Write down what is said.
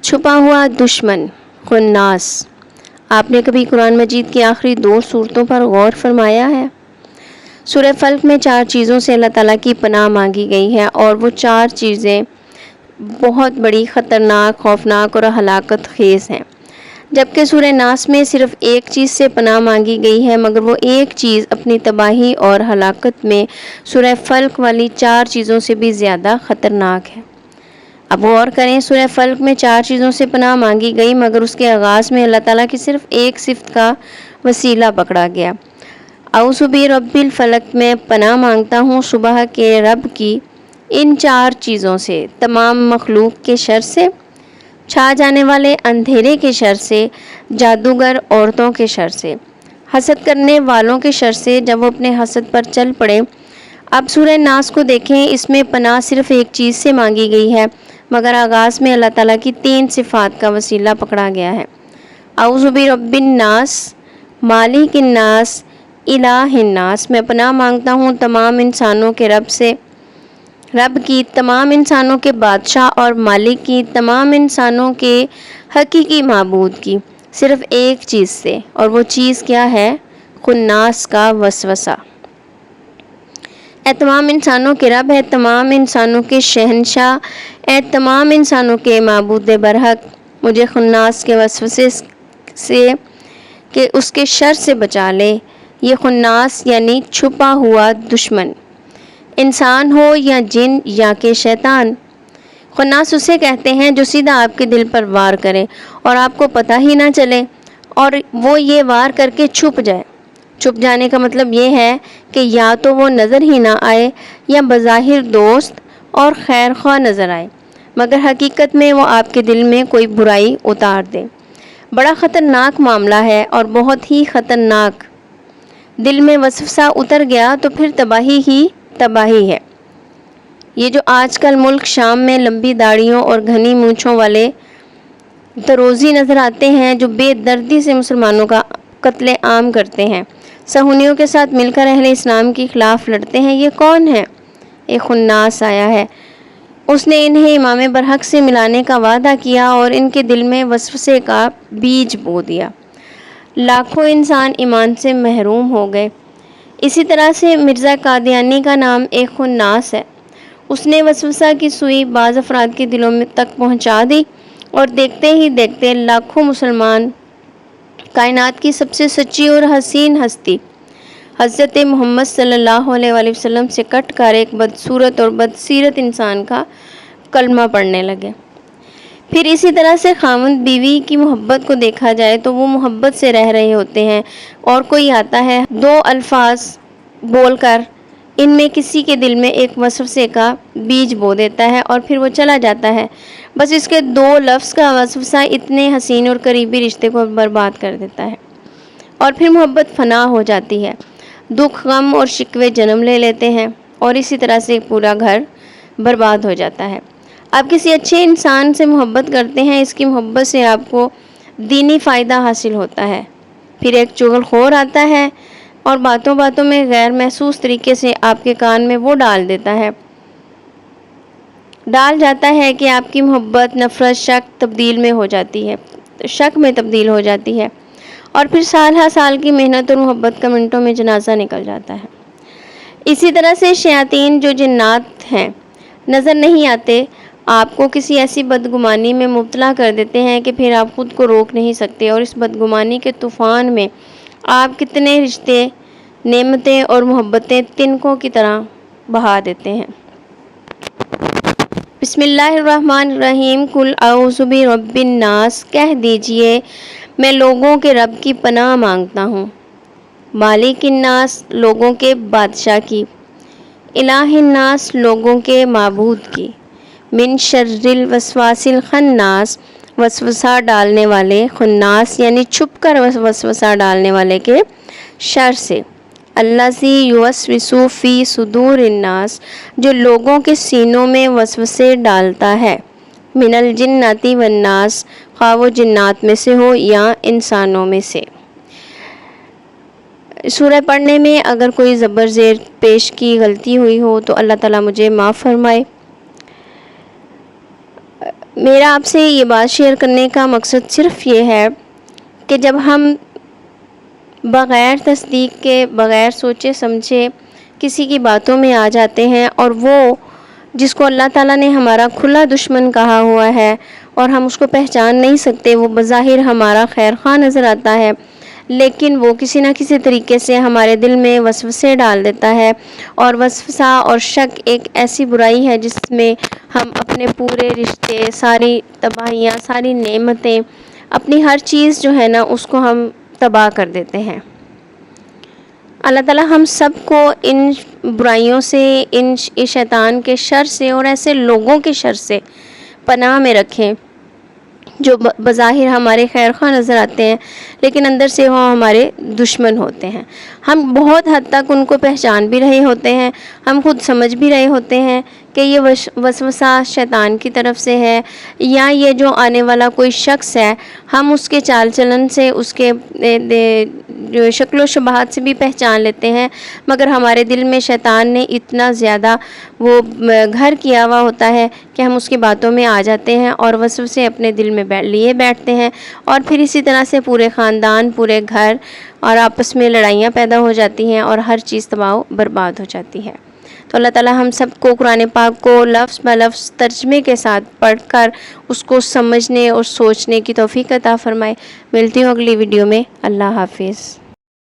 چھپا ہوا دشمن خناس۔ آپ نے کبھی قرآن مجید کی آخری 2 صورتوں پر غور فرمایا ہے؟ سورہ فلق میں 4 چیزوں سے اللہ تعالیٰ کی پناہ مانگی گئی ہے، اور وہ 4 چیزیں بہت بڑی، خطرناک، خوفناک اور ہلاکت خیز ہیں، جبکہ سورہ ناس میں صرف ایک چیز سے پناہ مانگی گئی ہے، مگر وہ ایک چیز اپنی تباہی اور ہلاکت میں سورہ فلق والی 4 چیزوں سے بھی زیادہ خطرناک ہے۔ اب غور کریں، سورہ فلق میں 4 چیزوں سے پناہ مانگی گئی، مگر اس کے آغاز میں اللہ تعالیٰ کی صرف ایک صفت کا وسیلہ پکڑا گیا۔ اعوذ برب الفلق، میں پناہ مانگتا ہوں صبح کے رب کی ان 4 چیزوں سے: تمام مخلوق کے شر سے، چھا جانے والے اندھیرے کے شر سے، جادوگر عورتوں کے شر سے، حسد کرنے والوں کے شر سے جب وہ اپنے حسد پر چل پڑے۔ اب سورہ ناس کو دیکھیں، اس میں پناہ صرف ایک چیز سے مانگی گئی ہے، مگر آغاز میں اللہ تعالیٰ کی 3 صفات کا وسیلہ پکڑا گیا ہے۔ اعوذ برب الناس، مالک الناس، الہ الناس، میں پناہ مانگتا ہوں تمام انسانوں کے رب سے، رب کی، تمام انسانوں کے بادشاہ اور مالک کی، تمام انسانوں کے حقیقی معبود کی، صرف ایک چیز سے، اور وہ چیز کیا ہے؟ خناس کا وسوسہ۔ اے تمام انسانوں کے رب، اے تمام انسانوں کے شہنشاہ، اے تمام انسانوں کے معبود برحق، مجھے خناس کے وسوسے سے، کہ اس کے شر سے بچا لے۔ یہ خناس یعنی چھپا ہوا دشمن، انسان ہو یا جن یا کہ شیطان۔ خناس اسے کہتے ہیں جو سیدھا آپ کے دل پر وار کرے اور آپ کو پتہ ہی نہ چلے، اور وہ یہ وار کر کے چھپ جائے۔ چھپ جانے کا مطلب یہ ہے کہ یا تو وہ نظر ہی نہ آئے، یا بظاہر دوست اور خیر خواہ نظر آئے، مگر حقیقت میں وہ آپ کے دل میں کوئی برائی اتار دے۔ بڑا خطرناک معاملہ ہے، اور بہت ہی خطرناک۔ دل میں وسوسہ اتر گیا تو پھر تباہی ہی تباہی ہے۔ یہ جو آج کل ملک شام میں لمبی داڑھیوں اور گھنی مونچھوں والے دروزی نظر آتے ہیں، جو بے دردی سے مسلمانوں کا قتل عام کرتے ہیں، صہیونیوں کے ساتھ مل کر اہل اسلام کے خلاف لڑتے ہیں، یہ کون ہے؟ ایک خناس آیا ہے، اس نے انہیں امام برحق سے ملانے کا وعدہ کیا اور ان کے دل میں وسوسے کا بیج بو دیا۔ لاکھوں انسان ایمان سے محروم ہو گئے۔ اسی طرح سے مرزا قادیانی کا نام ایک خناس ہے۔ اس نے وسوسہ کی سوئی بعض افراد کے دلوں میں تک پہنچا دی، اور دیکھتے ہی دیکھتے لاکھوں مسلمان، کائنات کی سب سے سچی اور حسین ہستی حضرت محمد صلی اللہ علیہ وآلہ وسلم سے کٹ کر ایک بدصورت اور بدسیرت انسان کا کلمہ پڑھنے لگے۔ پھر اسی طرح سے خاوند بیوی کی محبت کو دیکھا جائے تو وہ محبت سے رہ رہے ہوتے ہیں، اور کوئی آتا ہے 2 الفاظ بول کر ان میں کسی کے دل میں ایک وسوسے کا بیج بو دیتا ہے، اور پھر وہ چلا جاتا ہے۔ بس اس کے 2 لفظ کا وسوسہ اتنے حسین اور قریبی رشتے کو برباد کر دیتا ہے، اور پھر محبت فنا ہو جاتی ہے، دکھ، غم اور شکوے جنم لے لیتے ہیں، اور اسی طرح سے پورا گھر برباد ہو جاتا ہے۔ آپ کسی اچھے انسان سے محبت کرتے ہیں، اس کی محبت سے آپ کو دینی فائدہ حاصل ہوتا ہے، پھر ایک چغل خور آتا ہے اور باتوں باتوں میں غیر محسوس طریقے سے آپ کے کان میں وہ ڈال جاتا ہے کہ آپ کی محبت نفرت، شک میں تبدیل ہو جاتی ہے، اور پھر سال ہر سال کی محنت اور محبت کا منٹوں میں جنازہ نکل جاتا ہے۔ اسی طرح سے شیاطین جو جنات ہیں، نظر نہیں آتے، آپ کو کسی ایسی بدگمانی میں مبتلا کر دیتے ہیں کہ پھر آپ خود کو روک نہیں سکتے، اور اس بدگمانی کے طوفان میں آپ کتنے رشتے، نعمتیں اور محبتیں تنکوں کی طرح بہا دیتے ہیں۔ بسم اللہ الرحمن الرحیم، قل اعوذ برب الناس، کہہ دیجئے میں لوگوں کے رب کی پناہ مانگتا ہوں، مالک الناس، لوگوں کے بادشاہ کی، الہ الناس، لوگوں کے معبود کی، من شر الوسواس الخناس، وسوسہ ڈالنے والے، خناس یعنی چھپ کر وسوسہ ڈالنے والے کے شر سے، الذی یوسوس فی صدور الناس، جو لوگوں کے سینوں میں وسوسے ڈالتا ہے، من الجنۃ والناس، خواہ وہ جنات میں سے ہو یا انسانوں میں سے۔ سورہ پڑھنے میں اگر کوئی زبر زیر پیش کی غلطی ہوئی ہو تو اللہ تعالیٰ مجھے معاف فرمائے۔ میرا آپ سے یہ بات شیئر کرنے کا مقصد صرف یہ ہے کہ جب ہم بغیر تصدیق کے، بغیر سوچے سمجھے کسی کی باتوں میں آ جاتے ہیں، اور وہ جس کو اللہ تعالیٰ نے ہمارا کھلا دشمن کہا ہوا ہے اور ہم اس کو پہچان نہیں سکتے، وہ بظاہر ہمارا خیر خواہ نظر آتا ہے، لیکن وہ کسی نہ کسی طریقے سے ہمارے دل میں وسوسے ڈال دیتا ہے، اور وسوسہ اور شک ایک ایسی برائی ہے جس میں ہم اپنے پورے رشتے، ساری تباہیاں، ساری نعمتیں، اپنی ہر چیز جو ہے نا اس کو ہم تباہ کر دیتے ہیں۔ اللہ تعالیٰ ہم سب کو ان برائیوں سے، ان شیطان کے شر سے اور ایسے لوگوں کے شر سے پناہ میں رکھیں جو بظاہر ہمارے خیر خواہ نظر آتے ہیں لیکن اندر سے وہ ہمارے دشمن ہوتے ہیں۔ ہم بہت حد تک ان کو پہچان بھی رہے ہوتے ہیں، ہم خود سمجھ بھی رہے ہوتے ہیں کہ یہ وسوسہ شیطان کی طرف سے ہے، یا یہ جو آنے والا کوئی شخص ہے ہم اس کے چال چلن سے، اس کے جو شکل و شباہت سے بھی پہچان لیتے ہیں، مگر ہمارے دل میں شیطان نے اتنا زیادہ وہ گھر کیا ہوا ہوتا ہے کہ ہم اس کی باتوں میں آ جاتے ہیں اور وسوسے اپنے دل میں لیے بیٹھتے ہیں، اور پھر اسی طرح سے پورے خاندان، پورے گھر اور آپس میں لڑائیاں پیدا ہو جاتی ہیں اور ہر چیز تباہ و برباد ہو جاتی ہے۔ تو اللہ تعالیٰ ہم سب کو قرآن پاک کو لفظ بہ لفظ ترجمے کے ساتھ پڑھ کر اس کو سمجھنے اور سوچنے کی توفیق عطا فرمائے۔ ملتی ہوں اگلی ویڈیو میں۔ اللہ حافظ۔